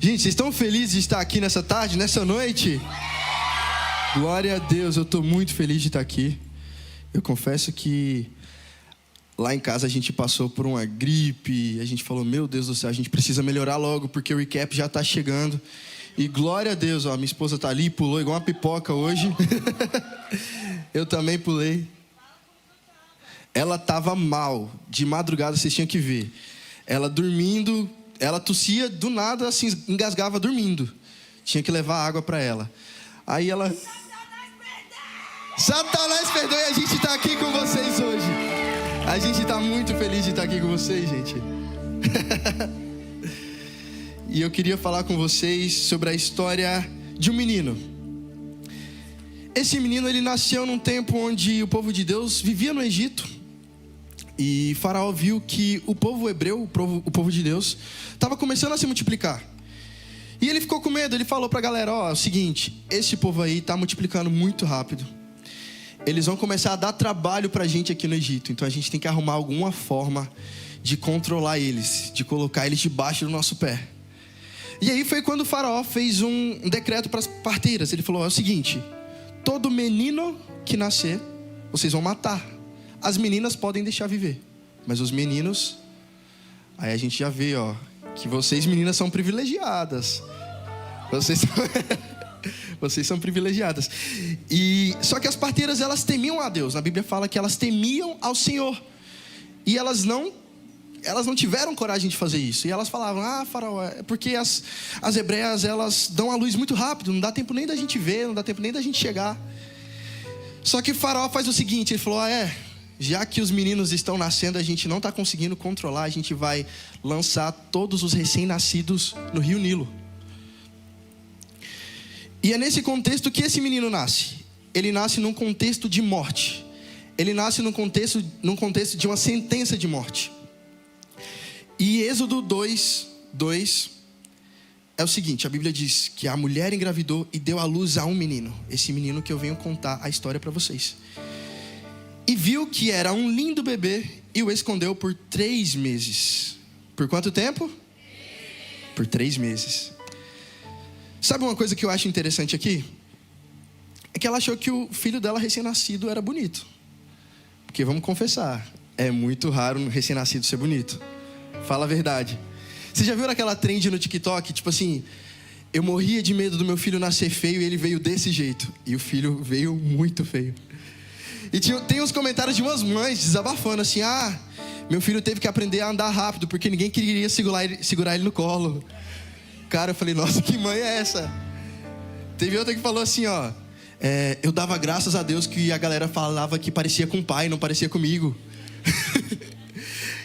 Gente, vocês estão felizes de estar aqui nessa tarde, nessa noite? Glória a Deus, eu estou muito feliz de estar aqui. Eu confesso que lá em casa a gente passou por uma gripe. A gente falou, meu Deus do céu, a gente precisa melhorar logo, porque o recap já está chegando. E glória a Deus, ó, minha esposa está ali, pulou igual uma pipoca hoje. Eu também pulei. Ela estava mal, de madrugada, vocês tinham que ver. Ela dormindo, ela tossia do nada, assim, engasgava dormindo. Tinha que levar água para ela. Aí ela... Satanás perdoe, a gente está aqui com vocês hoje. A gente está muito feliz de estar aqui com vocês, gente. E eu queria falar com vocês sobre a história de um menino. Esse menino, ele nasceu num tempo onde o povo de Deus vivia no Egito. E Faraó viu que o povo hebreu, o povo de Deus, estava começando a se multiplicar. E ele ficou com medo, ele falou para a galera, ó, é o seguinte, esse povo aí está multiplicando muito rápido. Eles vão começar a dar trabalho para a gente aqui no Egito. Então a gente tem que arrumar alguma forma de controlar eles, de colocar eles debaixo do nosso pé. E aí foi quando o Faraó fez um decreto para as parteiras. Ele falou, é o seguinte, todo menino que nascer, vocês vão matar. As meninas podem deixar viver, mas os meninos... Aí a gente já vê, ó, que vocês meninas são privilegiadas. Vocês são privilegiadas. E só que as parteiras, elas temiam a Deus. Na Bíblia fala que elas temiam ao Senhor. E elas não tiveram coragem de fazer isso. E elas falavam, Faraó, é porque as hebreias, elas dão a luz muito rápido, não dá tempo nem da gente ver, não dá tempo nem da gente chegar. Só que o Faraó faz o seguinte, ele falou, já que os meninos estão nascendo, a gente não está conseguindo controlar, a gente vai lançar todos os recém-nascidos no Rio Nilo. E é nesse contexto que esse menino nasce. Ele nasce num contexto de morte. Ele nasce num contexto de uma sentença de morte. E Êxodo 2 é o seguinte, a Bíblia diz que a mulher engravidou e deu à luz a um menino. Esse menino que eu venho contar a história para vocês. E viu que era um lindo bebê e o escondeu por 3 meses. Por quanto tempo? Por 3 meses. Sabe uma coisa que eu acho interessante aqui? É que ela achou que o filho dela recém-nascido era bonito. Porque vamos confessar, é muito raro um recém-nascido ser bonito. Fala a verdade. Você já viu aquela trend no TikTok? Tipo assim, eu morria de medo do meu filho nascer feio e ele veio desse jeito. E o filho veio muito feio. E tem uns comentários de umas mães desabafando assim, meu filho teve que aprender a andar rápido porque ninguém queria segurar ele no colo. Cara, eu falei, nossa, que mãe é essa? Teve outra que falou assim, eu dava graças a Deus que a galera falava que parecia com o pai, não parecia comigo.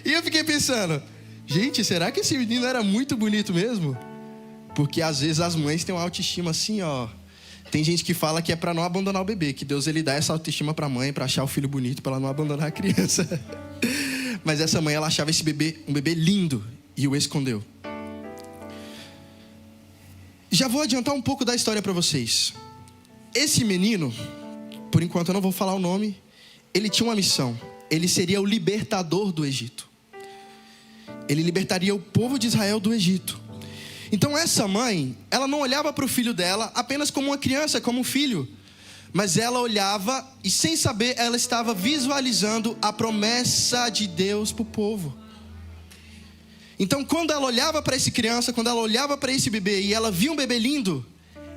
E eu fiquei pensando, gente, será que esse menino era muito bonito mesmo? Porque às vezes as mães têm uma autoestima assim, Tem gente que fala que é para não abandonar o bebê, que Deus ele dá essa autoestima para a mãe, para achar o filho bonito, para ela não abandonar a criança. Mas essa mãe, ela achava esse bebê um bebê lindo e o escondeu. Já vou adiantar um pouco da história para vocês. Esse menino, por enquanto eu não vou falar o nome, ele tinha uma missão. Ele seria o libertador do Egito. Ele libertaria o povo de Israel do Egito. Então essa mãe, ela não olhava para o filho dela apenas como uma criança, como um filho. Mas ela olhava e sem saber, ela estava visualizando a promessa de Deus para o povo. Então quando ela olhava para essa criança, quando ela olhava para esse bebê e ela via um bebê lindo,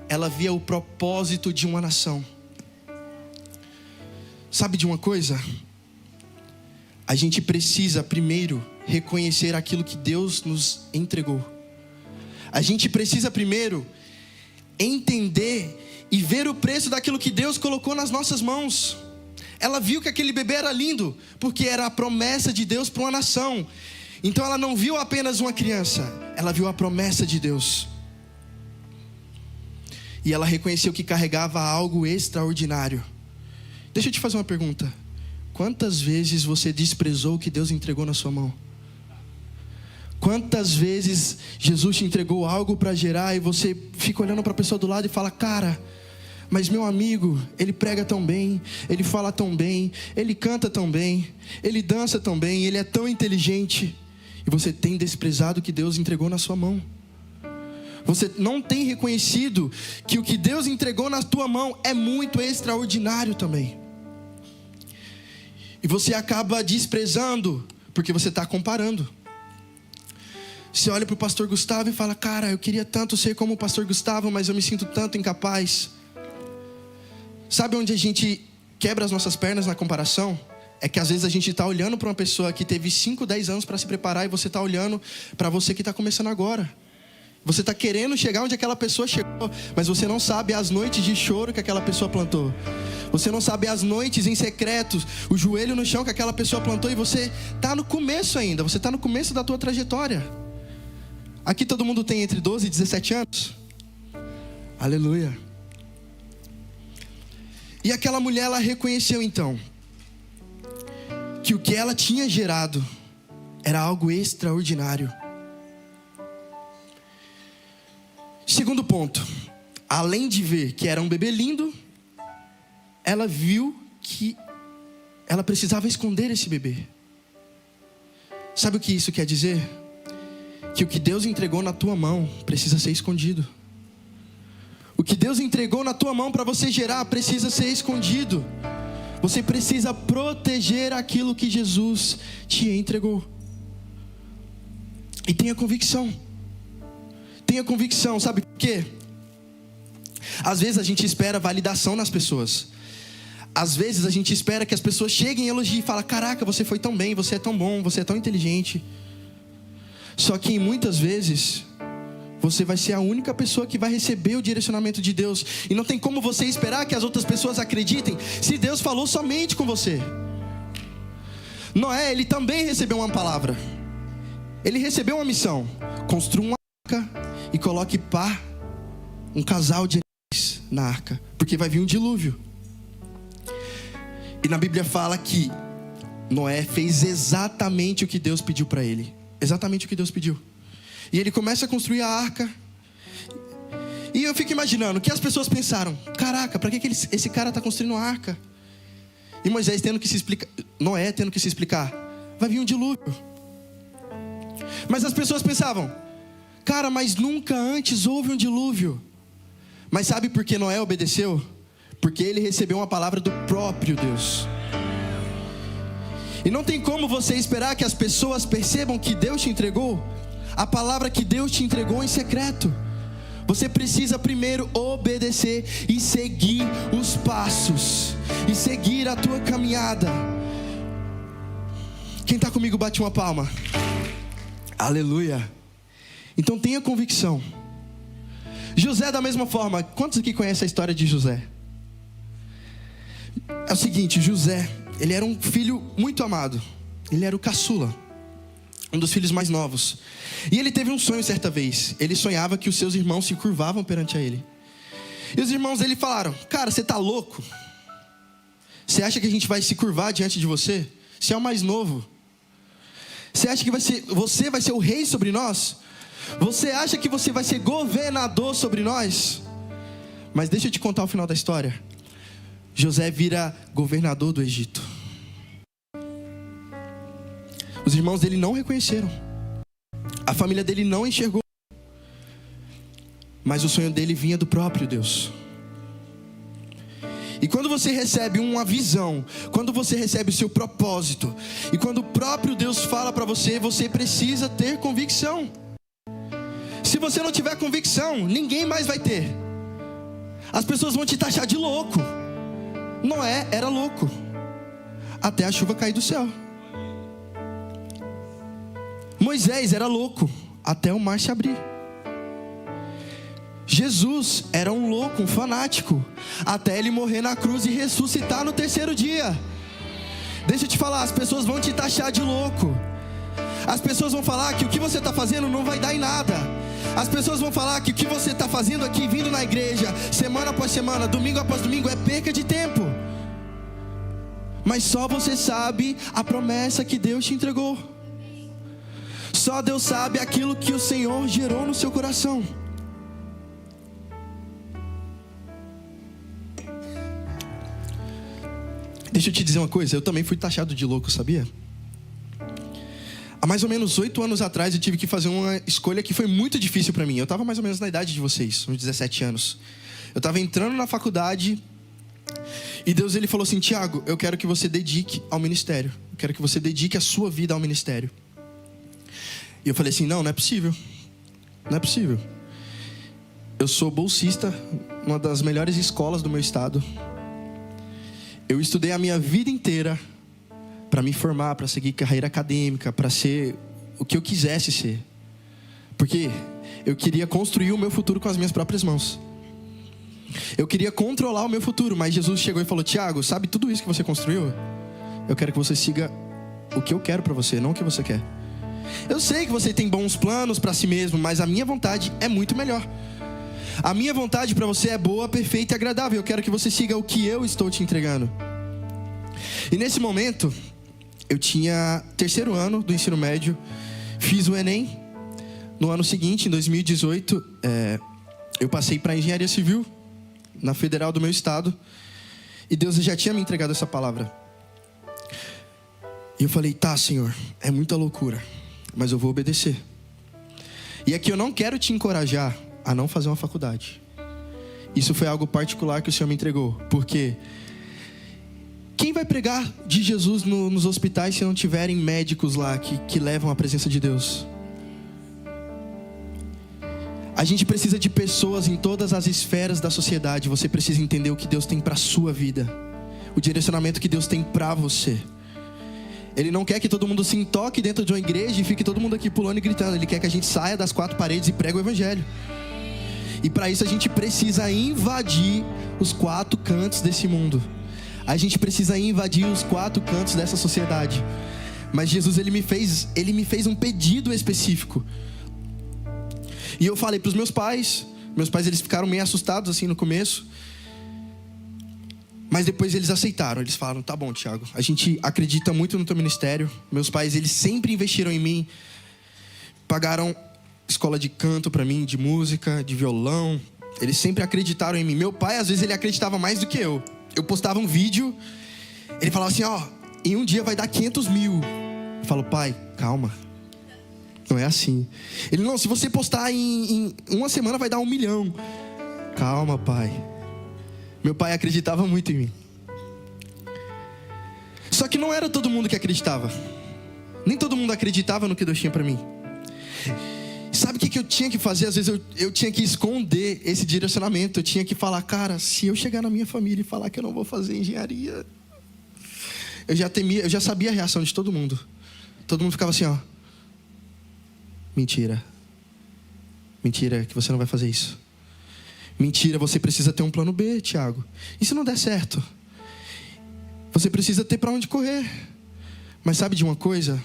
ela via o propósito de uma nação. Sabe de uma coisa? A gente precisa primeiro reconhecer aquilo que Deus nos entregou. A gente precisa primeiro entender e ver o preço daquilo que Deus colocou nas nossas mãos. Ela viu que aquele bebê era lindo, porque era a promessa de Deus para uma nação. Então ela não viu apenas uma criança, ela viu a promessa de Deus. E ela reconheceu que carregava algo extraordinário. Deixa eu te fazer uma pergunta. Quantas vezes você desprezou o que Deus entregou na sua mão? Quantas vezes Jesus te entregou algo para gerar e você fica olhando para a pessoa do lado e fala, cara, mas meu amigo, ele prega tão bem, ele fala tão bem, ele canta tão bem, ele dança tão bem, ele é tão inteligente. E você tem desprezado o que Deus entregou na sua mão. Você não tem reconhecido que o que Deus entregou na tua mão é muito extraordinário também. E você acaba desprezando, porque você está comparando. Você olha para o pastor Gustavo e fala: cara, eu queria tanto ser como o pastor Gustavo, mas eu me sinto tanto incapaz. Sabe onde a gente quebra as nossas pernas na comparação? É que às vezes a gente está olhando para uma pessoa que teve 5, 10 anos para se preparar, e você está olhando para você que está começando agora. Você está querendo chegar onde aquela pessoa chegou, mas você não sabe as noites de choro que aquela pessoa plantou. Você não sabe as noites em secretos, o joelho no chão que aquela pessoa plantou, e você está no começo ainda. Você está no começo da tua trajetória. Aqui todo mundo tem entre 12 e 17 anos. Aleluia. E aquela mulher, ela reconheceu então que o que ela tinha gerado era algo extraordinário. Segundo ponto, além de ver que era um bebê lindo, ela viu que ela precisava esconder esse bebê. Sabe o que isso quer dizer? Que o que Deus entregou na tua mão precisa ser escondido. O que Deus entregou na tua mão para você gerar precisa ser escondido. Você precisa proteger aquilo que Jesus te entregou. E tenha convicção. Tenha convicção, sabe por quê? Às vezes a gente espera validação nas pessoas. Às vezes a gente espera que as pessoas cheguem e elogiem e falem: caraca, você foi tão bem, você é tão bom, você é tão inteligente. Só que muitas vezes você vai ser a única pessoa que vai receber o direcionamento de Deus. E não tem como você esperar que as outras pessoas acreditem se Deus falou somente com você. Noé, ele também recebeu uma palavra. Ele recebeu uma missão: construa uma arca e coloque um casal de animais na arca, porque vai vir um dilúvio. E na Bíblia fala que Noé fez exatamente o que Deus pediu para ele. Exatamente o que Deus pediu. E ele começa a construir a arca. E eu fico imaginando o que as pessoas pensaram: caraca, para que esse cara está construindo uma arca? E Moisés tendo que se explicar, Noé tendo que se explicar: vai vir um dilúvio. Mas as pessoas pensavam: cara, mas nunca antes houve um dilúvio. Mas sabe por que Noé obedeceu? Porque ele recebeu uma palavra do próprio Deus. E não tem como você esperar que as pessoas percebam que Deus te entregou a palavra que Deus te entregou em secreto. Você precisa primeiro obedecer e seguir os passos, e seguir a tua caminhada. Quem está comigo bate uma palma. Aleluia. Então tenha convicção. José da mesma forma. Quantos aqui conhecem a história de José? É o seguinte, José, ele era um filho muito amado. Ele era o caçula, um dos filhos mais novos. E ele teve um sonho certa vez. Ele sonhava que os seus irmãos se curvavam perante a ele. E os irmãos dele falaram: cara, você está louco? Você acha que a gente vai se curvar diante de você? Você é o mais novo. Você acha que você vai ser o rei sobre nós? Você acha que você vai ser governador sobre nós? Mas deixa eu te contar o final da história. José vira governador do Egito. Os irmãos dele não reconheceram. A família dele não enxergou. Mas o sonho dele vinha do próprio Deus. E quando você recebe uma visão, quando você recebe o seu propósito, e quando o próprio Deus fala para você, você precisa ter convicção. Se você não tiver convicção, ninguém mais vai ter. As pessoas vão te taxar de louco. Noé era louco, até a chuva cair do céu. Moisés era louco, até o mar se abrir. Jesus era um louco, um fanático, até ele morrer na cruz e ressuscitar no terceiro dia. Deixa eu te falar, as pessoas vão te taxar de louco. As pessoas vão falar que o que você está fazendo não vai dar em nada. As pessoas vão falar que o que você está fazendo aqui, vindo na igreja, semana após semana, domingo após domingo, é perca de tempo. Mas só você sabe a promessa que Deus te entregou. Só Deus sabe aquilo que o Senhor gerou no seu coração. Deixa eu te dizer uma coisa, eu também fui taxado de louco, sabia? Há mais ou menos 8 anos atrás eu tive que fazer uma escolha que foi muito difícil para mim. Eu estava mais ou menos na idade de vocês, uns 17 anos. Eu estava entrando na faculdade e Deus ele falou assim: Tiago, eu quero que você dedique ao ministério. Eu quero que você dedique a sua vida ao ministério. E eu falei assim: não é possível. Não é possível. Eu sou bolsista numa das melhores escolas do meu estado. Eu estudei a minha vida inteira para me formar, para seguir carreira acadêmica, para ser o que eu quisesse ser. Porque eu queria construir o meu futuro com as minhas próprias mãos. Eu queria controlar o meu futuro, mas Jesus chegou e falou: Tiago, sabe tudo isso que você construiu? Eu quero que você siga o que eu quero para você, não o que você quer. Eu sei que você tem bons planos para si mesmo, mas a minha vontade é muito melhor. A minha vontade para você é boa, perfeita e agradável. Eu quero que você siga o que eu estou te entregando. E nesse momento, eu tinha 3º ano do ensino médio, fiz o Enem. No ano seguinte, em 2018, eu passei para engenharia civil, na federal do meu estado. E Deus já tinha me entregado essa palavra. E eu falei: tá, Senhor, é muita loucura, mas eu vou obedecer. E aqui eu não quero te encorajar a não fazer uma faculdade. Isso foi algo particular que o Senhor me entregou. Porque quem vai pregar de Jesus nos hospitais se não tiverem médicos lá que levam a presença de Deus? A gente precisa de pessoas em todas as esferas da sociedade. Você precisa entender o que Deus tem para a sua vida, o direcionamento que Deus tem para você. Ele não quer que todo mundo se entoque dentro de uma igreja e fique todo mundo aqui pulando e gritando. Ele quer que a gente saia das 4 paredes e pregue o evangelho. E para isso a gente precisa invadir os 4 cantos desse mundo. A gente precisa invadir os 4 cantos dessa sociedade. Mas Jesus ele me fez um pedido específico. E eu falei para os meus pais. Meus pais eles ficaram meio assustados assim no começo. Mas depois eles aceitaram. Eles falaram: tá bom, Tiago, a gente acredita muito no teu ministério. Meus pais eles sempre investiram em mim. Pagaram escola de canto para mim, de música, de violão. Eles sempre acreditaram em mim. Meu pai às vezes ele acreditava mais do que eu. Eu postava um vídeo, ele falava assim: ó, em um dia vai dar 500 mil. Eu falo: pai, calma, não é assim. Ele: não, se você postar em uma semana vai dar 1 milhão. Calma, pai. Meu pai acreditava muito em mim. Só que não era todo mundo que acreditava. Nem todo mundo acreditava no que Deus tinha para mim. Sabe o que eu tinha que fazer? Às vezes eu tinha que esconder esse direcionamento. Eu tinha que falar: cara, se eu chegar na minha família e falar que eu não vou fazer engenharia, eu já temia, eu já sabia a reação de todo mundo. Todo mundo ficava assim: ó, mentira que você não vai fazer isso. Mentira, você precisa ter um plano B, Tiago. E se não der certo? Você precisa ter para onde correr. Mas sabe de uma coisa?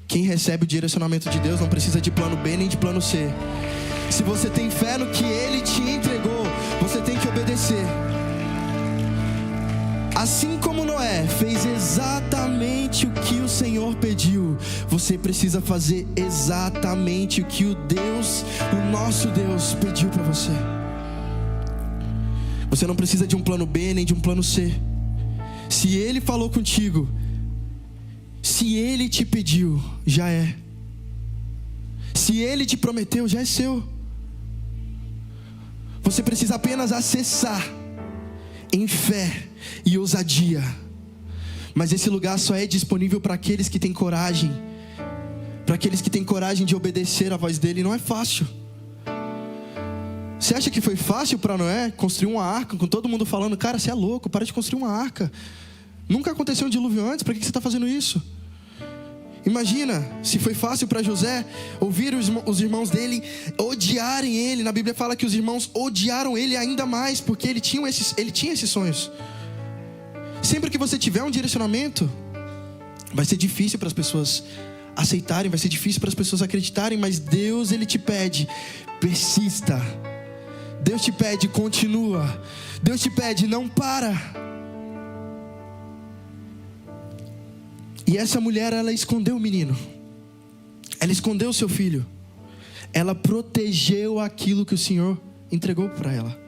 Quem recebe o direcionamento de Deus não precisa de plano B nem de plano C. Se você tem fé no que Ele te entregou, você tem que obedecer. Assim como Noé fez exatamente o que o Senhor pediu, você precisa fazer exatamente o que o nosso Deus pediu para você. Você não precisa de um plano B nem de um plano C. Se Ele falou contigo, se Ele te pediu, já é. Se Ele te prometeu, já é seu. Você precisa apenas acessar em fé e ousadia. Mas esse lugar só é disponível para aqueles que têm coragem. Para aqueles que têm coragem de obedecer a voz dele. Não é fácil. Você acha que foi fácil para Noé construir uma arca com todo mundo falando: cara, você é louco, para de construir uma arca. Nunca aconteceu um dilúvio antes, para que você está fazendo isso? Imagina, se foi fácil para José ouvir os irmãos dele odiarem ele. Na Bíblia fala que os irmãos odiaram ele ainda mais, porque ele tinha esses sonhos. Sempre que você tiver um direcionamento, vai ser difícil para as pessoas aceitarem, vai ser difícil para as pessoas acreditarem, mas Deus, Ele te pede: persista. Deus te pede: continua. Deus te pede: não para. E essa mulher, ela escondeu o menino. Ela escondeu o seu filho. Ela protegeu aquilo que o Senhor entregou para ela.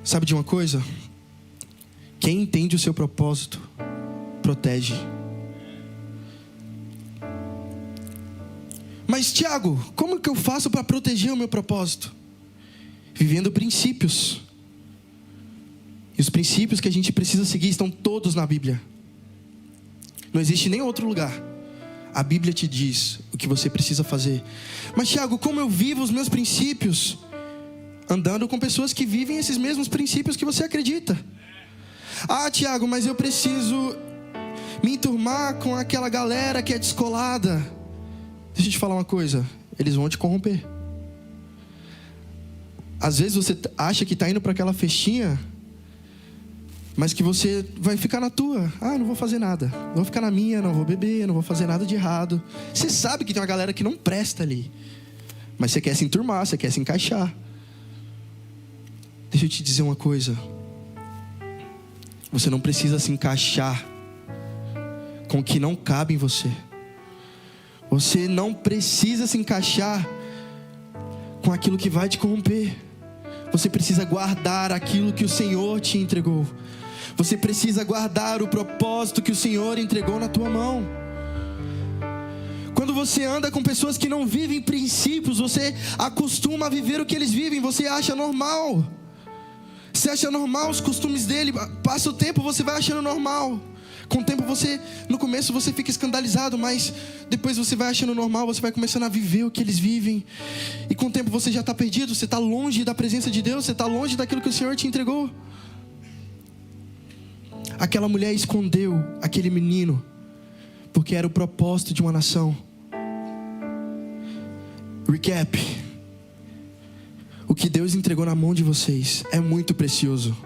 Sabe de uma coisa? Quem entende o seu propósito, protege. Mas Tiago, como que eu faço para proteger o meu propósito? Vivendo princípios. E os princípios que a gente precisa seguir estão todos na Bíblia. Não existe nem outro lugar. A Bíblia te diz o que você precisa fazer. Mas Tiago, como eu vivo os meus princípios? Andando com pessoas que vivem esses mesmos princípios que você acredita. Ah, Tiago, mas eu preciso me enturmar com aquela galera que é descolada. Deixa eu te falar uma coisa. Eles vão te corromper. Às vezes você acha que está indo para aquela festinha, mas que você vai ficar na tua. Ah, não vou fazer nada. Vou ficar na minha, não vou beber, não vou fazer nada de errado. Você sabe que tem uma galera que não presta ali. Mas você quer se enturmar, você quer se encaixar. Deixa eu te dizer uma coisa. Você não precisa se encaixar com o que não cabe em você. Você não precisa se encaixar com aquilo que vai te corromper. Você precisa guardar aquilo que o Senhor te entregou. Você precisa guardar o propósito que o Senhor entregou na tua mão. Quando você anda com pessoas que não vivem princípios, você acostuma a viver o que eles vivem. Você acha normal. Você acha normal os costumes dele. Passa o tempo, você vai achando normal. Com o tempo no começo você fica escandalizado, mas depois você vai achando normal, você vai começando a viver o que eles vivem. E com o tempo você já está perdido, você está longe da presença de Deus, você está longe daquilo que o Senhor te entregou. Aquela mulher escondeu aquele menino, porque era o propósito de uma nação. Recap. O que Deus entregou na mão de vocês é muito precioso.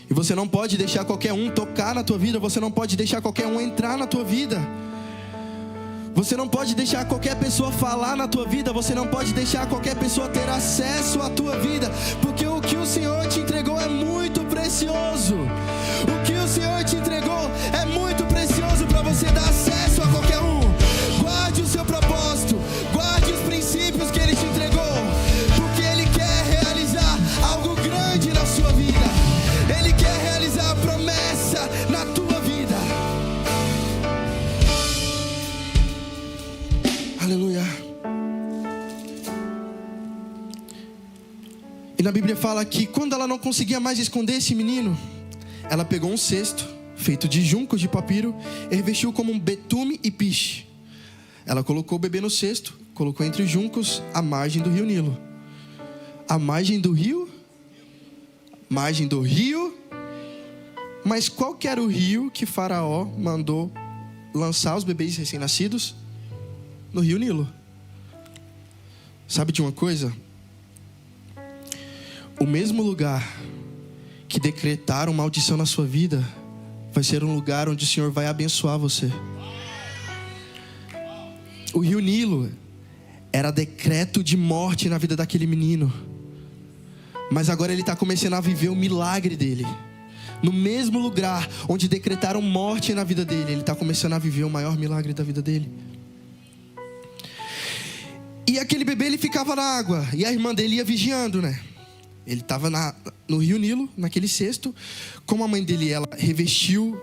E você não pode deixar qualquer um tocar na tua vida. Você não pode deixar qualquer um entrar na tua vida. Você não pode deixar qualquer pessoa falar na tua vida. Você não pode deixar qualquer pessoa ter acesso à tua vida. Porque o que o Senhor te entregou é muito precioso. O que o Senhor te entregou é muito precioso para você dar acesso a qualquer um. Guarde o seu propósito. Guarde os princípios que Ele te entregou. Porque Ele quer realizar algo grande na sua vida. Ele quer realizar a promessa na tua vida. Aleluia. E na Bíblia fala que quando ela não conseguia mais esconder esse menino, ela pegou um cesto feito de juncos de papiro e revestiu como um betume e piche. Ela colocou o bebê no cesto, colocou entre os juncos à margem do rio Nilo. A margem do rio? Margem do rio. Mas qual que era o rio que Faraó mandou lançar os bebês recém-nascidos? No rio Nilo. Sabe de uma coisa? O mesmo lugar que decretaram maldição na sua vida vai ser um lugar onde o Senhor vai abençoar você. O rio Nilo era decreto de morte na vida daquele menino. Mas agora ele está começando a viver o milagre dele. No mesmo lugar onde decretaram morte na vida dele, ele está começando a viver o maior milagre da vida dele. E aquele bebê, ele ficava na água, e a irmã dele ia vigiando, né? Ele estava no rio Nilo, naquele cesto. Como a mãe dele, ela revestiu,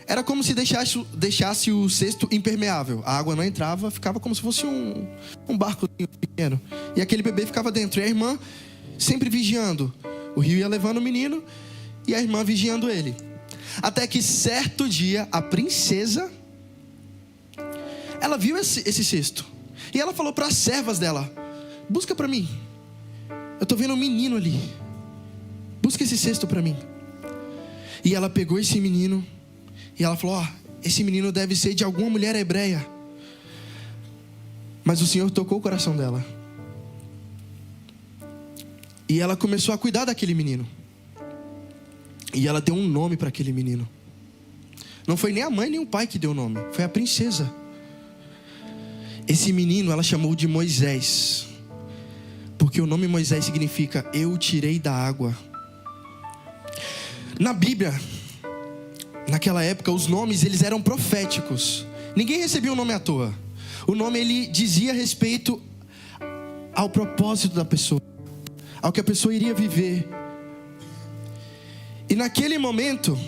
era como se deixasse o cesto impermeável. A água não entrava, ficava como se fosse um barcozinho pequeno. E aquele bebê ficava dentro, e a irmã sempre vigiando. O rio ia levando o menino e a irmã vigiando ele. Até que certo dia a princesa, ela viu esse cesto. E ela falou para as servas dela: busca para mim. Eu estou vendo um menino ali. Busca esse cesto para mim. E ela pegou esse menino e ela falou: esse menino deve ser de alguma mulher hebreia. Mas o Senhor tocou o coração dela. E ela começou a cuidar daquele menino. E ela deu um nome para aquele menino. Não foi nem a mãe nem o pai que deu o nome, foi a princesa. Esse menino ela chamou de Moisés, porque o nome Moisés significa eu o tirei da água. Na Bíblia, naquela época, os nomes eles eram proféticos. Ninguém recebia um nome à toa. O nome ele dizia respeito ao propósito da pessoa, ao que a pessoa iria viver. E naquele momento,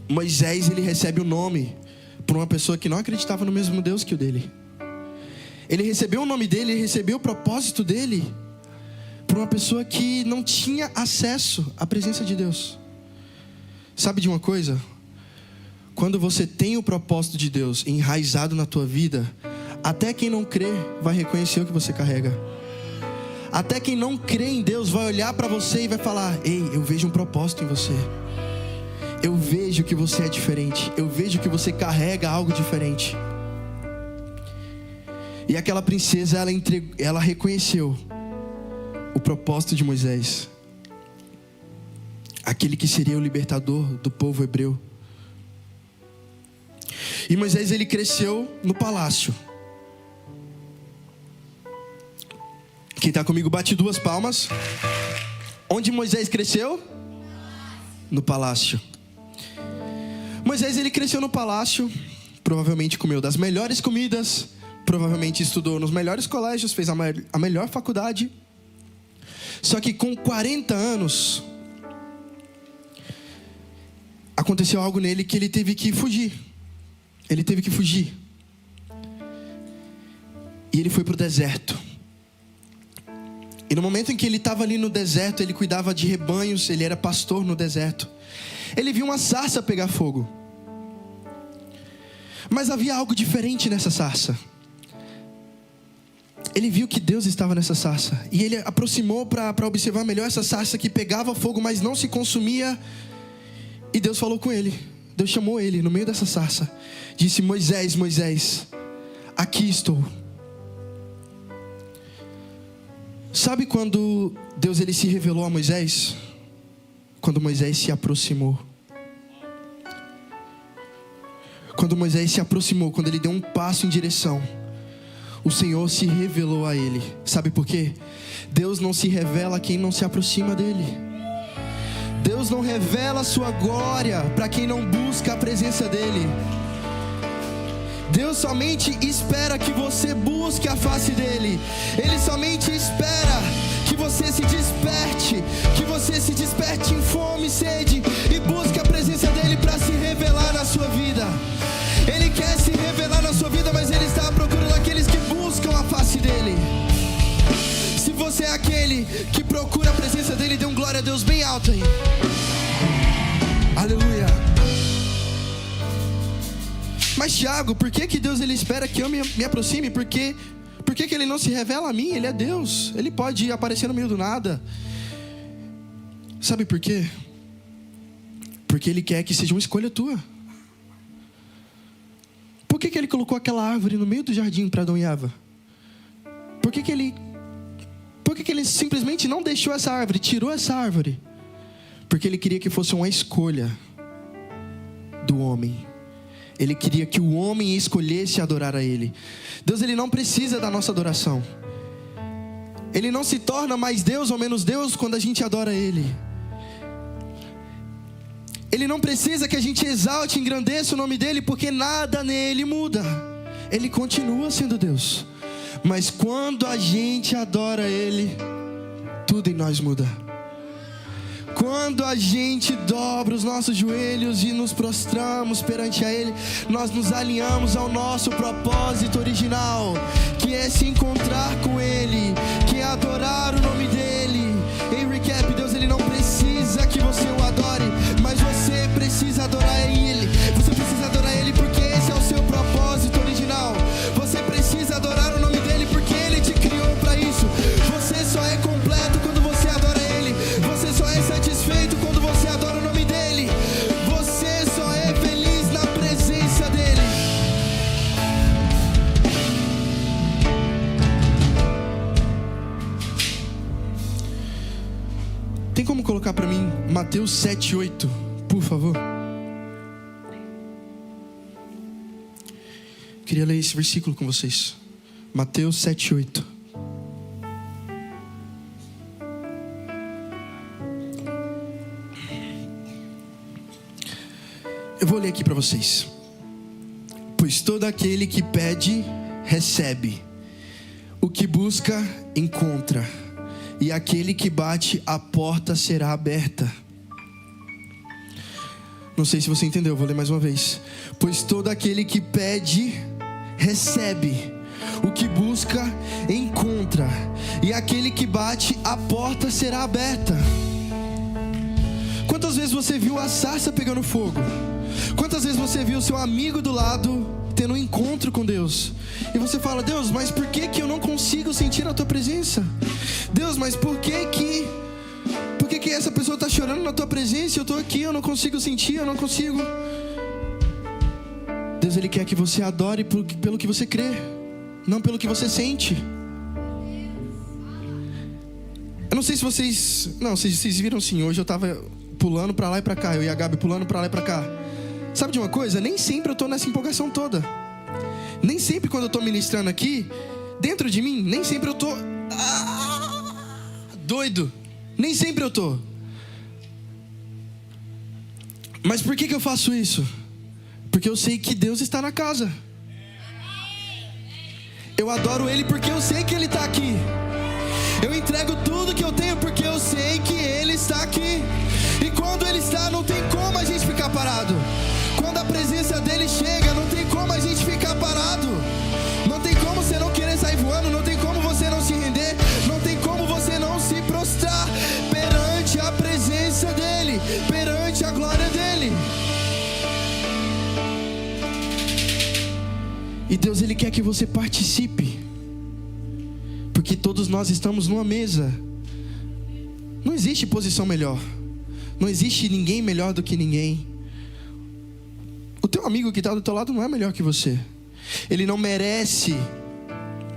Moisés ele recebe o nome por uma pessoa que não acreditava no mesmo Deus que o dele. Ele recebeu o nome dele, ele recebeu o propósito dele por uma pessoa que não tinha acesso à presença de Deus. Sabe de uma coisa? Quando você tem o propósito de Deus enraizado na tua vida, até quem não crê vai reconhecer o que você carrega. Até quem não crê em Deus vai olhar para você e vai falar: ei, eu vejo um propósito em você. Eu vejo que você é diferente. Eu vejo que você carrega algo diferente. E aquela princesa, ela reconheceu o propósito de Moisés, aquele que seria o libertador do povo hebreu. E Moisés, ele cresceu no palácio. Quem está comigo bate 2 palmas. Onde Moisés cresceu? No palácio. Moisés, ele cresceu no palácio. Provavelmente comeu das melhores comidas. Provavelmente estudou nos melhores colégios. Fez a melhor faculdade. Só que com 40 anos, aconteceu algo nele que ele teve que fugir. Ele teve que fugir. E ele foi para o deserto. E no momento em que ele estava ali no deserto, ele cuidava de rebanhos, ele era pastor no deserto. Ele viu uma sarça pegar fogo. Mas havia algo diferente nessa sarça. Ele viu que Deus estava nessa sarça. E ele aproximou para observar melhor essa sarça que pegava fogo, mas não se consumia. E Deus falou com ele. Deus chamou ele no meio dessa sarça. Disse: Moisés, Moisés, aqui estou. Sabe quando Deus, ele se revelou a Moisés? Quando Moisés se aproximou. Quando Moisés se aproximou, quando ele deu um passo em direção, o Senhor se revelou a ele. Sabe por quê? Deus não se revela a quem não se aproxima dele. Deus não revela a sua glória para quem não busca a presença dele. Deus somente espera que você busque a face dele. Ele somente espera que você se desperte, que você se desperte em fome e sede e busque a presença dele para se revelar na sua vida. Ele quer se revelar na sua vida, mas ele está à procura daqueles que buscam a face dele. Se você é aquele que procura a presença dele, dê um glória a Deus bem alto aí. Aleluia. Mas Tiago, por que Deus, ele espera que eu me aproxime? Por que ele não se revela a mim? Ele é Deus, ele pode aparecer no meio do nada. Sabe por quê? Porque ele quer que seja uma escolha tua. Por que ele colocou aquela árvore no meio do jardim para Adão e Eva? Por que ele simplesmente não deixou essa árvore, tirou essa árvore? Porque ele queria que fosse uma escolha do homem. Ele queria que o homem escolhesse adorar a ele. Deus, ele não precisa da nossa adoração. Ele não se torna mais Deus ou menos Deus quando a gente adora ele. Ele não precisa que a gente exalte e engrandeça o nome dele, porque nada nele muda. Ele continua sendo Deus. Mas quando a gente adora ele, tudo em nós muda. Quando a gente dobra os nossos joelhos e nos prostramos perante a ele, nós nos alinhamos ao nosso propósito original, que é se encontrar com ele, que é adorar o nome dele. Em recap, Deus, ele não precisa que você o adore, mas você precisa adorar ele. Você precisa adorar ele porque esse é o seu propósito original. Você precisa adorar o nome dele porque ele te criou para isso. Você só é completo quando você adora ele. Você só é satisfeito quando você adora o nome dele. Você só é feliz na presença dele. Tem como colocar para mim Mateus 7:8, por favor? Queria ler esse versículo com vocês. Mateus 7:8. Eu vou ler aqui para vocês. Pois todo aquele que pede, recebe. O que busca, encontra. E aquele que bate, a porta será aberta. Não sei se você entendeu, vou ler mais uma vez. Pois todo aquele que pede, recebe. O que busca, encontra. E aquele que bate, a porta será aberta. Quantas vezes você viu a sarça pegando fogo? Quantas vezes você viu o seu amigo do lado tendo um encontro com Deus? E você fala: Deus, mas por que eu não consigo sentir a tua presença? Deus, mas por que essa pessoa está chorando na tua presença? Eu estou aqui, eu não consigo sentir, eu não consigo. Deus, Ele quer que você adore pelo que você crê, não pelo que você sente. Eu não sei se vocês... Não, vocês viram sim, hoje eu estava pulando para lá e para cá, eu e a Gabi pulando para lá e para cá. Sabe de uma coisa? Nem sempre eu estou nessa empolgação toda. Nem sempre quando eu estou ministrando aqui, dentro de mim, nem sempre eu estou doido. Nem sempre eu estou. Mas por que eu faço isso? Porque eu sei que Deus está na casa. Eu adoro Ele porque eu sei que Ele está aqui. Eu entrego tudo que eu tenho porque eu sei que Ele está aqui. E quando Ele está, não tem como a gente ficar parado. Quando a presença dEle chega, não tem como a gente ficar parado. Não tem como você não querer sair voando. Não tem como você não se render. Não tem como você não se prostrar perante a presença dEle, perante a glória dEle. E Deus, Ele quer que você participe, porque todos nós estamos numa mesa. Não existe posição melhor. Não existe ninguém melhor do que ninguém. O teu amigo que está do teu lado não é melhor que você. Ele não merece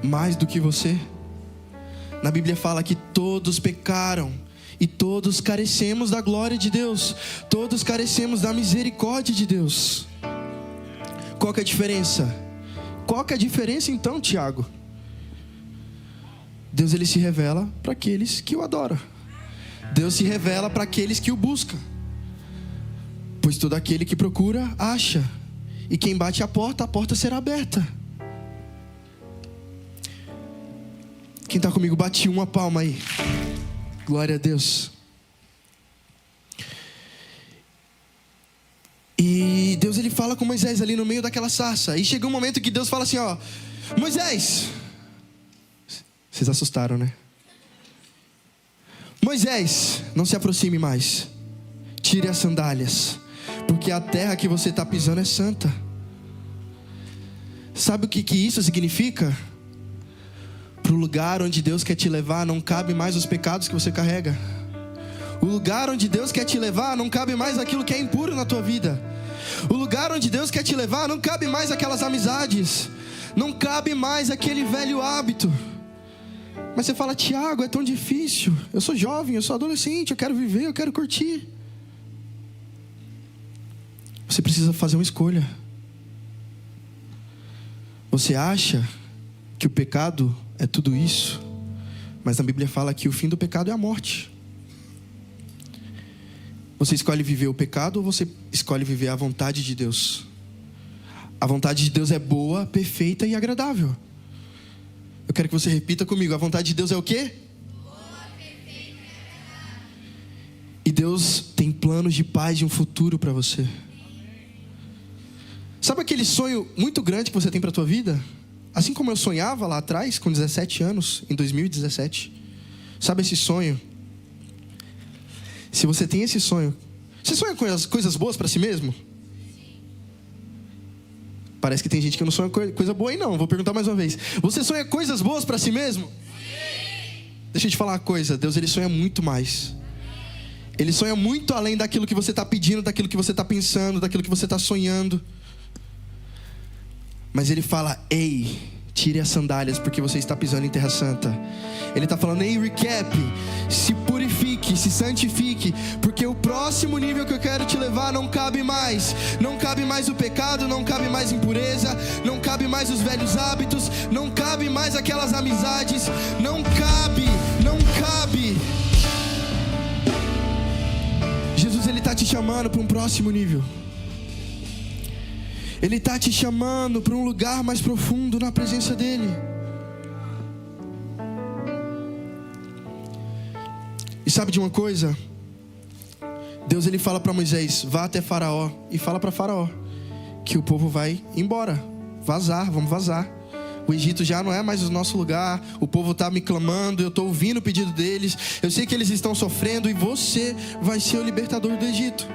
mais do que você. Na Bíblia fala que todos pecaram e todos carecemos da glória de Deus. Todos carecemos da misericórdia de Deus. Qual que é a diferença? Qual que é a diferença então, Tiago? Deus, Ele se revela para aqueles que o adoram. Deus se revela para aqueles que o buscam. Pois todo aquele que procura, acha. E quem bate a porta será aberta. Quem está comigo, bate uma palma aí. Glória a Deus. E Deus, Ele fala com Moisés ali no meio daquela sarça. E chegou um momento que Deus fala assim, ó: Moisés. Vocês assustaram, né? Moisés, não se aproxime mais. Tire as sandálias, porque a terra que você está pisando é santa. Sabe o que isso significa? Para o lugar onde Deus quer te levar, não cabe mais os pecados que você carrega. O lugar onde Deus quer te levar, não cabe mais aquilo que é impuro na tua vida. O lugar onde Deus quer te levar, não cabe mais aquelas amizades. Não cabe mais aquele velho hábito. Mas você fala: Tiago, é tão difícil. Eu sou jovem, eu sou adolescente, eu quero viver, eu quero curtir. Você precisa fazer uma escolha. Você acha que o pecado é tudo isso, mas na Bíblia fala que o fim do pecado é a morte. Você escolhe viver o pecado ou você escolhe viver a vontade de Deus? A vontade de Deus é boa, perfeita e agradável. Eu quero que você repita comigo: a vontade de Deus é o quê? Boa, perfeita e agradável. E Deus tem planos de paz e um futuro para você. Sabe aquele sonho muito grande que você tem para a tua vida? Assim como eu sonhava lá atrás, com 17 anos, em 2017. Sabe esse sonho? Se você tem esse sonho, você sonha com as coisas boas para si mesmo? Parece que tem gente que não sonha coisa boa aí não. Vou perguntar mais uma vez. Você sonha coisas boas para si mesmo? Sim. Deixa eu te falar uma coisa. Deus, Ele sonha muito mais. Ele sonha muito além daquilo que você está pedindo, daquilo que você está pensando, daquilo que você está sonhando. Mas Ele fala: ei, tire as sandálias, porque você está pisando em terra santa. Ele está falando: ei, recap, se purifique, se santifique, porque o próximo nível que eu quero te levar não cabe mais. Não cabe mais o pecado, não cabe mais impureza, não cabe mais os velhos hábitos, não cabe mais aquelas amizades. Não cabe, não cabe. Jesus, Ele está te chamando para um próximo nível. Ele está te chamando para um lugar mais profundo na presença dEle. E sabe de uma coisa? Deus, Ele fala para Moisés: vá até Faraó e fala para Faraó que o povo vai embora, vazar, vamos vazar. O Egito já não é mais o nosso lugar. O povo está me clamando, eu estou ouvindo o pedido deles. Eu sei que eles estão sofrendo e você vai ser o libertador do Egito.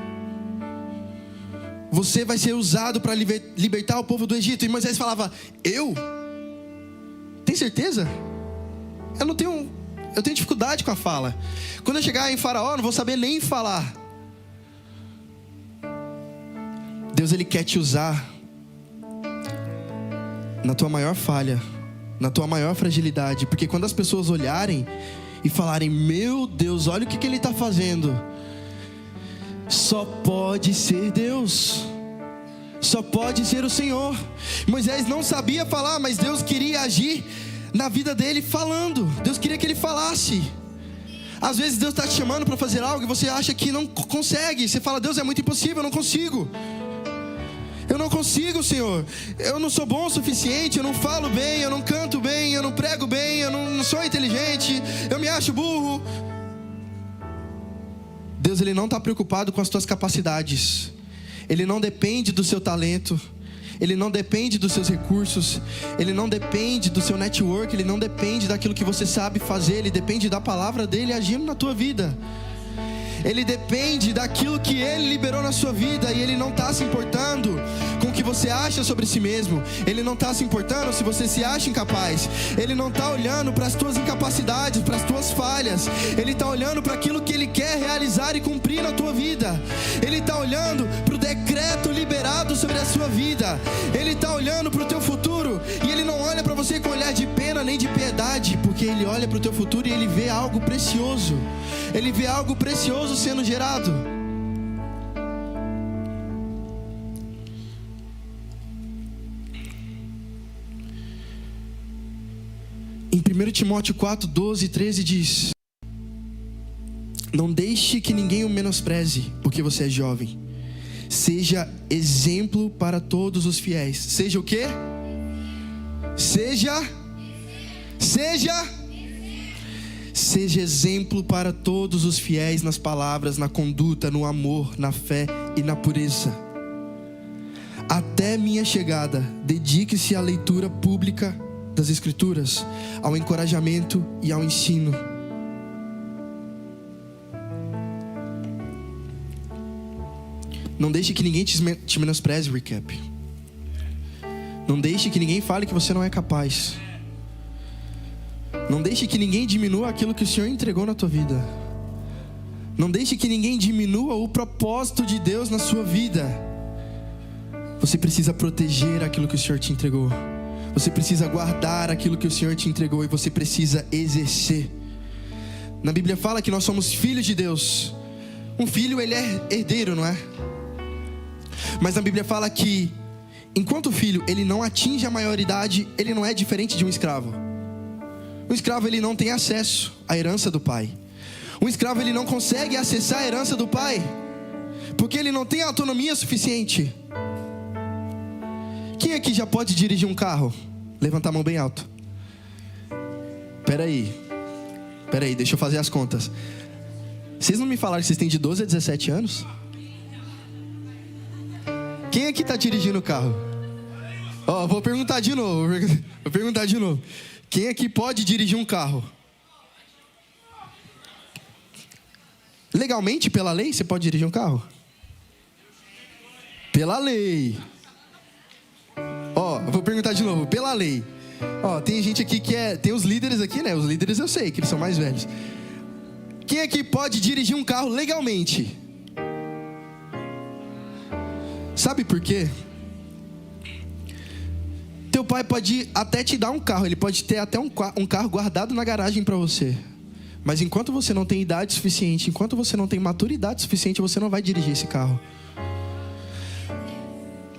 Você vai ser usado para libertar o povo do Egito. E Moisés falava: eu? Tem certeza? Eu tenho dificuldade com a fala. Quando eu chegar em Faraó, eu não vou saber nem falar. Deus, Ele quer te usar na tua maior falha, na tua maior fragilidade. Porque quando as pessoas olharem e falarem: meu Deus, olha o que Ele está fazendo, só pode ser Deus, só pode ser o Senhor. Moisés não sabia falar, mas Deus queria agir na vida dele falando. Deus queria que ele falasse. Às vezes Deus está te chamando para fazer algo e você acha que não consegue. Você fala: Deus, é muito impossível, eu não consigo. Eu não consigo, Senhor. Eu não sou bom o suficiente, eu não falo bem, eu não canto bem, eu não prego bem, eu não sou inteligente, eu me acho burro. Deus, Ele não está preocupado com as tuas capacidades. Ele não depende do seu talento. Ele não depende dos seus recursos. Ele não depende do seu network. Ele não depende daquilo que você sabe fazer. Ele depende da palavra dele agindo na tua vida. Ele depende daquilo que Ele liberou na sua vida. E Ele não está se importando com o que você acha sobre si mesmo. Ele não está se importando se você se acha incapaz. Ele não está olhando para as tuas incapacidades, para as tuas falhas. Ele está olhando para aquilo que Ele quer realizar e cumprir na tua vida. Ele está olhando para o decreto liberado sobre a sua vida. Ele está olhando para o teu futuro. E Ele não olha para você com olhar de pena nem de piedade, porque Ele olha para o teu futuro e Ele vê algo precioso. Ele vê algo precioso sendo gerado. Em 1 Timóteo 4, 12 e 13 diz: não deixe que ninguém o menospreze, porque você é jovem. Seja exemplo para todos os fiéis. Seja o quê? Seja exemplo para todos os fiéis nas palavras, na conduta, no amor, na fé e na pureza. Até minha chegada, dedique-se à leitura pública das Escrituras, ao encorajamento e ao ensino. Não deixe que ninguém te menospreze, recap. Não deixe que ninguém fale que você não é capaz. Não deixe que ninguém diminua aquilo que o Senhor entregou na tua vida. Não deixe que ninguém diminua o propósito de Deus na sua vida. Você precisa proteger aquilo que o Senhor te entregou. Você precisa guardar aquilo que o Senhor te entregou. E você precisa exercer. Na Bíblia fala que nós somos filhos de Deus. Um filho, ele é herdeiro, não é? Mas na Bíblia fala que enquanto o filho, ele não atinge a maioridade, ele não é diferente de um escravo. O escravo, ele não tem acesso à herança do pai. Um escravo, ele não consegue acessar a herança do pai, porque ele não tem autonomia suficiente. Quem aqui já pode dirigir um carro? Levanta a mão bem alto. Peraí, deixa eu fazer as contas. Vocês não me falaram que vocês têm de 12 a 17 anos? Quem aqui está dirigindo o carro? Vou perguntar de novo. Quem aqui pode dirigir um carro? Legalmente, pela lei, você pode dirigir um carro? Pela lei. Vou perguntar de novo. Pela lei. Tem gente aqui que tem os líderes aqui, né? Os líderes eu sei que eles são mais velhos. Quem aqui pode dirigir um carro legalmente? Sabe por quê? Teu pai pode até te dar um carro. Ele pode ter até um carro guardado na garagem para você. Mas enquanto você não tem idade suficiente, enquanto você não tem maturidade suficiente, você não vai dirigir esse carro.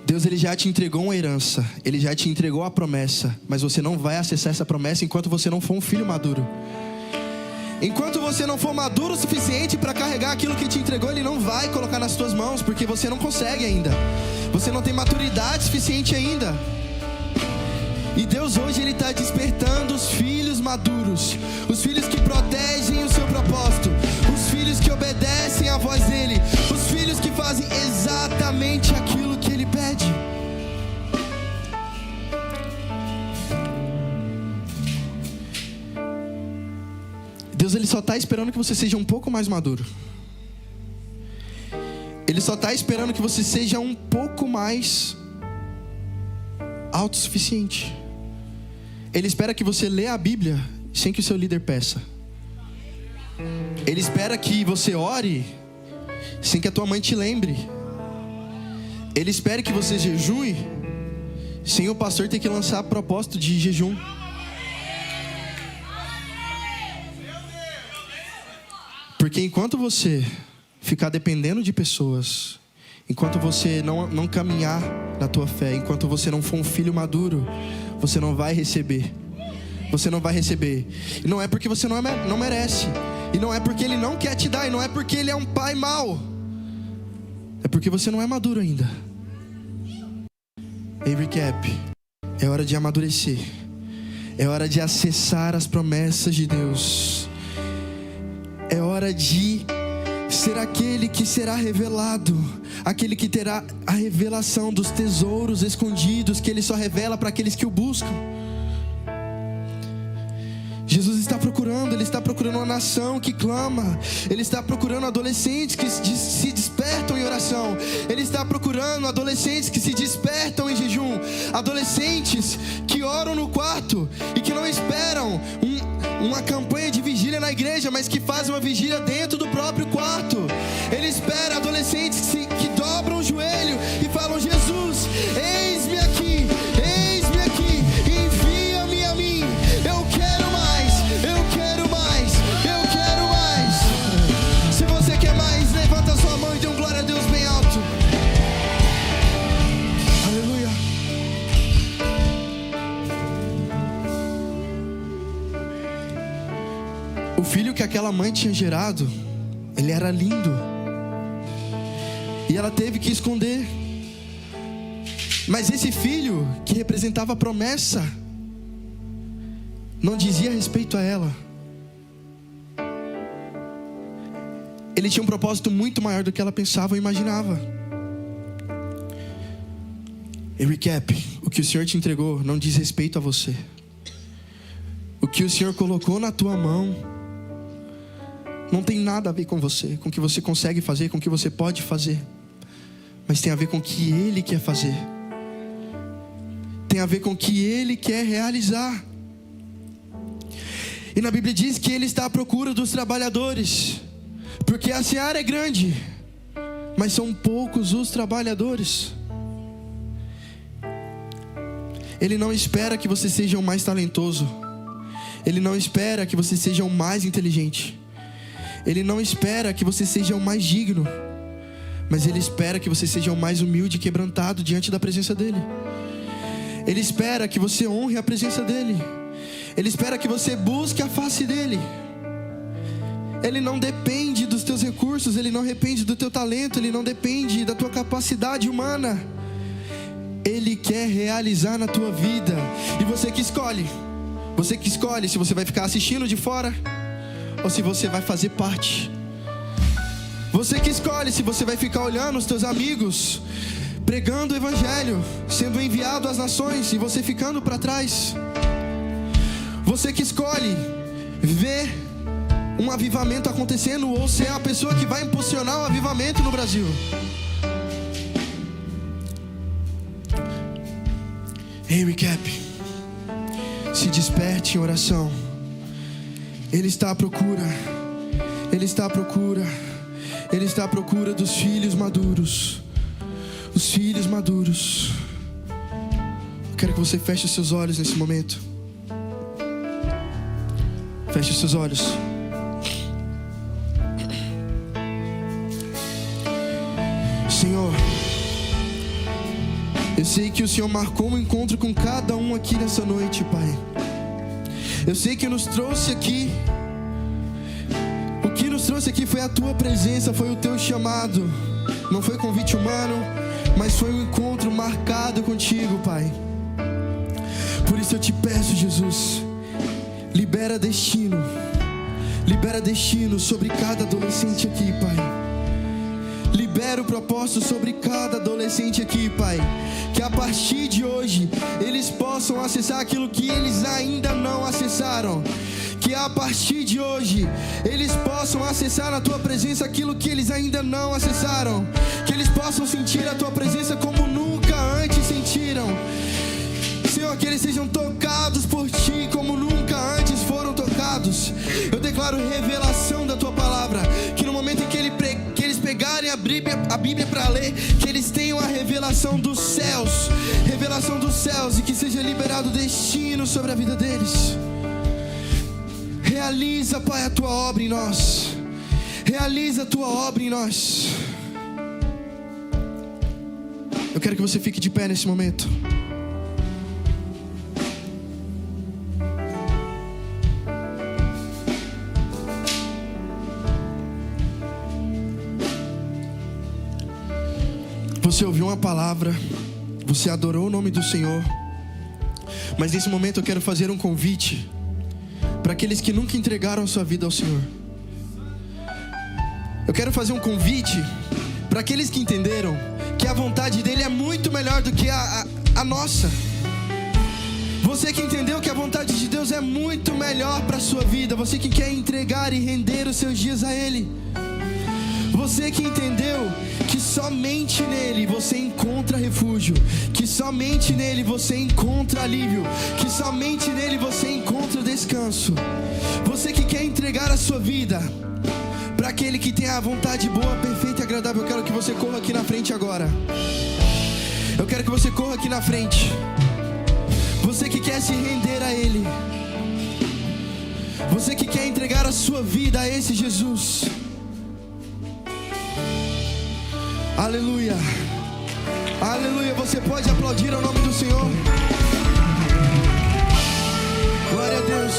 Deus, Ele já te entregou uma herança. Ele já te entregou a promessa. Mas você não vai acessar essa promessa enquanto você não for um filho maduro. Enquanto você não for maduro o suficiente para carregar aquilo que te entregou, Ele não vai colocar nas tuas mãos, porque você não consegue ainda. Você não tem maturidade suficiente ainda. E Deus hoje, Ele está despertando os filhos maduros, os filhos que protegem o seu propósito, os filhos que obedecem à voz dEle, os filhos que fazem exatamente aquilo que Ele pede. Deus, Ele só está esperando que você seja um pouco mais maduro. Ele só está esperando que você seja um pouco mais autossuficiente. Ele espera que você leia a Bíblia sem que o seu líder peça. Ele espera que você ore sem que a tua mãe te lembre. Ele espera que você jejue sem o pastor ter que lançar propósito de jejum. Porque enquanto você ficar dependendo de pessoas, enquanto você não caminhar na tua fé, enquanto você não for um filho maduro, você não vai receber. Você não vai receber. E não é porque você não merece. E não é porque Ele não quer te dar. E não é porque Ele é um pai mau. É porque você não é maduro ainda. Ei, recap. É hora de amadurecer. É hora de acessar as promessas de Deus. É hora de ser aquele que será revelado, aquele que terá a revelação dos tesouros escondidos que Ele só revela para aqueles que o buscam. Jesus está procurando, Ele está procurando uma nação que clama. Ele está procurando adolescentes que se despertam em oração. Ele está procurando adolescentes que se despertam em jejum. Adolescentes que oram no quarto e que não esperam uma campanha de vigília na igreja, mas que fazem uma vigília dentro do próprio quarto. Ele espera adolescentes que dobram o joelho e falam: Jesus, eis-me aqui, envia-me a mim. Eu quero mais, eu quero mais, eu quero mais. Se você quer mais, levanta sua mão e dê um glória a Deus bem alto. Aleluia. O filho que aquela mãe tinha gerado, ele era lindo, e ela teve que esconder. Mas esse filho, que representava a promessa, não dizia respeito a ela. Ele tinha um propósito muito maior do que ela pensava ou imaginava. Em recap, o que o Senhor te entregou não diz respeito a você. O que o Senhor colocou na tua mão não tem nada a ver com você, com o que você consegue fazer, com o que você pode fazer, mas tem a ver com o que Ele quer fazer. Tem a ver com o que Ele quer realizar. E na Bíblia diz que Ele está à procura dos trabalhadores, porque a seara é grande, mas são poucos os trabalhadores. Ele não espera que você seja o mais talentoso. Ele não espera que você seja o mais inteligente. Ele não espera que você seja o mais digno, mas Ele espera que você seja o mais humilde e quebrantado diante da presença dEle. Ele espera que você honre a presença dEle. Ele espera que você busque a face dEle. Ele não depende dos teus recursos, Ele não depende do teu talento, Ele não depende da tua capacidade humana. Ele quer realizar na tua vida. E você que escolhe se você vai ficar assistindo de fora ou se você vai fazer parte. Você que escolhe se você vai ficar olhando os teus amigos pregando o evangelho, sendo enviado às nações, e você ficando para trás. Você que escolhe ver um avivamento acontecendo, ou ser a pessoa que vai impulsionar o avivamento no Brasil. Hey, recap. Se desperte em oração. Ele está à procura. Ele está à procura. Ele está à procura dos filhos maduros. Os filhos maduros. Eu quero que você feche os seus olhos nesse momento. Feche os seus olhos. Senhor, eu sei que o Senhor marcou um encontro com cada um aqui nessa noite, Pai. Eu sei que nos trouxe aqui. O que nos trouxe aqui foi a Tua presença, foi o Teu chamado. Não foi convite humano, mas foi um encontro marcado contigo, Pai. Por isso eu te peço, Jesus, libera destino sobre cada adolescente aqui, Pai. Libera o propósito sobre cada adolescente aqui, Pai. Que a partir de hoje eles possam acessar aquilo que eles ainda não acessaram. que a partir de hoje eles possam acessar na tua presença aquilo que eles ainda não acessaram, que eles possam sentir a tua presença como nunca antes sentiram. Senhor, que eles sejam tocados por ti como nunca antes foram tocados. Eu declaro revelação da tua palavra, que no momento em que eles pegarem a Bíblia para ler, que eles tenham a revelação dos céus, e que seja liberado destino sobre a vida deles. Realiza, Pai, a tua obra em nós. Realiza a tua obra em nós. Eu quero que você fique de pé nesse momento. Você ouviu uma palavra, você adorou o nome do Senhor, mas nesse momento eu quero fazer um convite para aqueles que nunca entregaram a sua vida ao Senhor. Eu quero fazer um convite para aqueles que entenderam que a vontade dele é muito melhor do que a nossa. Você que entendeu que a vontade de Deus é muito melhor para a sua vida, você que quer entregar e render os seus dias a Ele, você que entendeu que somente nele você encontra refúgio, que somente nele você encontra alívio, que somente nele você encontra descanso. Você que quer entregar a sua vida para aquele que tem a vontade boa, perfeita e agradável, eu quero que você corra aqui na frente agora. Eu quero que você corra aqui na frente. Você que quer se render a Ele, você que quer entregar a sua vida a esse Jesus. Aleluia, aleluia. Você pode aplaudir ao nome do Senhor. Glória a Deus.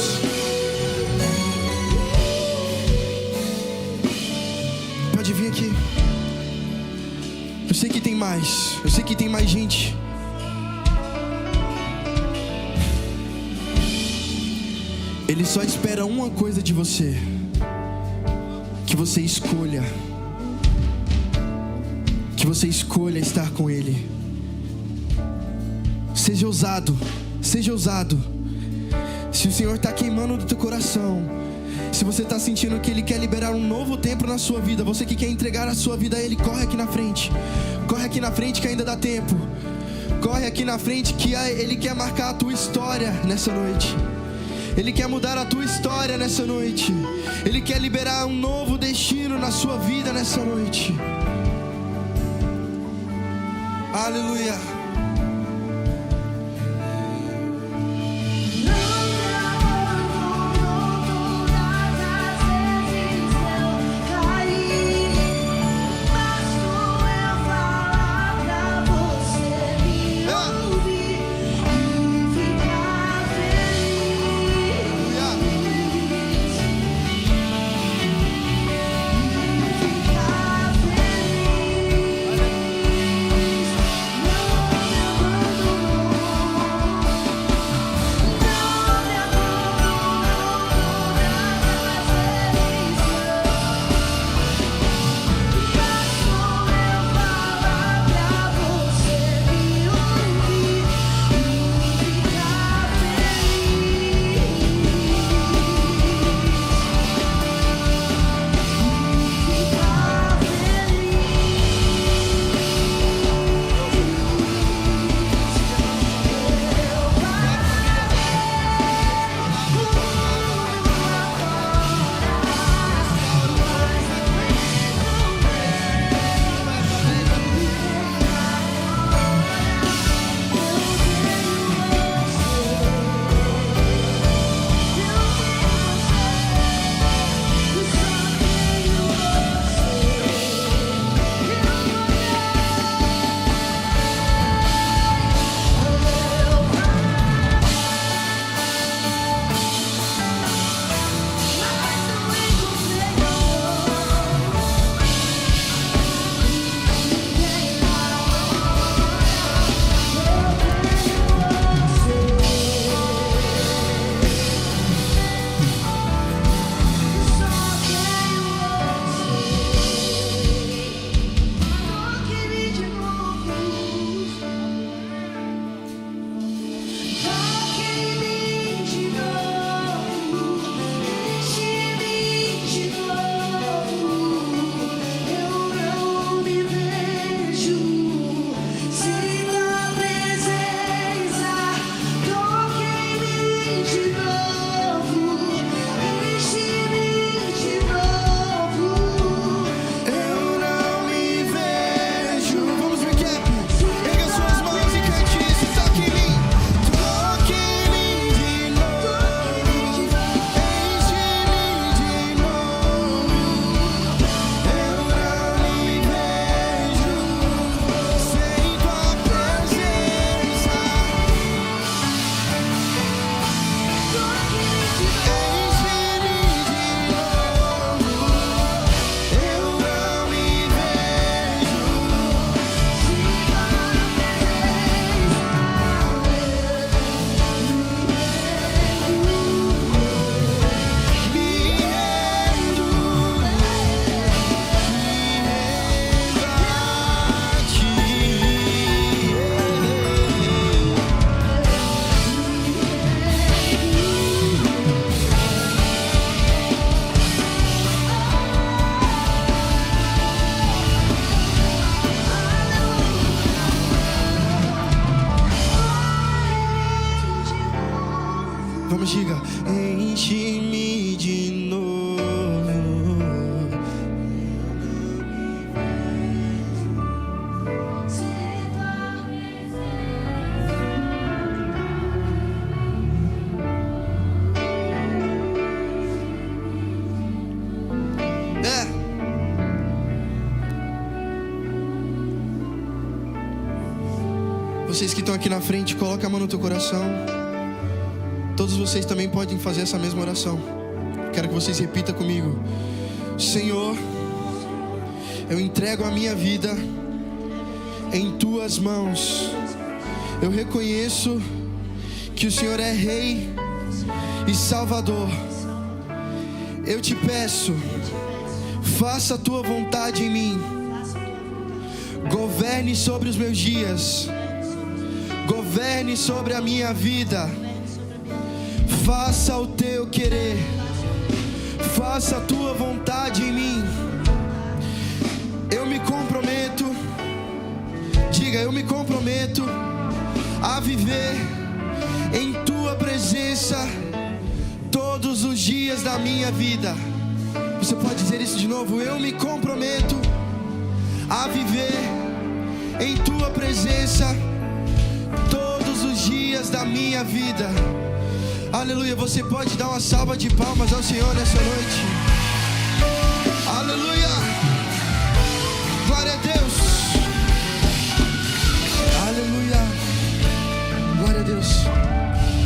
Pode vir aqui. Eu sei que tem mais. Eu sei que tem mais gente. Ele só espera uma coisa de você: que você escolha. Que você escolha estar com Ele. Seja ousado, seja ousado. Se o Senhor está queimando do teu coração, se você está sentindo que Ele quer liberar um novo tempo na sua vida, você que quer entregar a sua vida a Ele, corre aqui na frente. Corre aqui na frente que ainda dá tempo. Corre aqui na frente que Ele quer marcar a tua história nessa noite. Ele quer mudar a tua história nessa noite. Ele quer liberar um novo destino na sua vida nessa noite. Aleluia. enche-me de novo. Vocês que estão aqui na frente, coloca a mão no teu coração. Todos vocês também podem fazer essa mesma oração. Quero que vocês repitam comigo. Senhor, eu entrego a minha vida em tuas mãos. Eu reconheço que o Senhor é Rei e Salvador. Eu te peço, faça a tua vontade em mim. Governe sobre os meus dias. Governe sobre a minha vida. Faça o teu querer. Faça a tua vontade em mim. Eu me comprometo. Diga, eu me comprometo a viver em tua presença todos os dias da minha vida. Você pode dizer isso de novo? Eu me comprometo a viver em tua presença todos os dias da minha vida. Aleluia. Você pode dar uma salva de palmas ao Senhor nessa noite.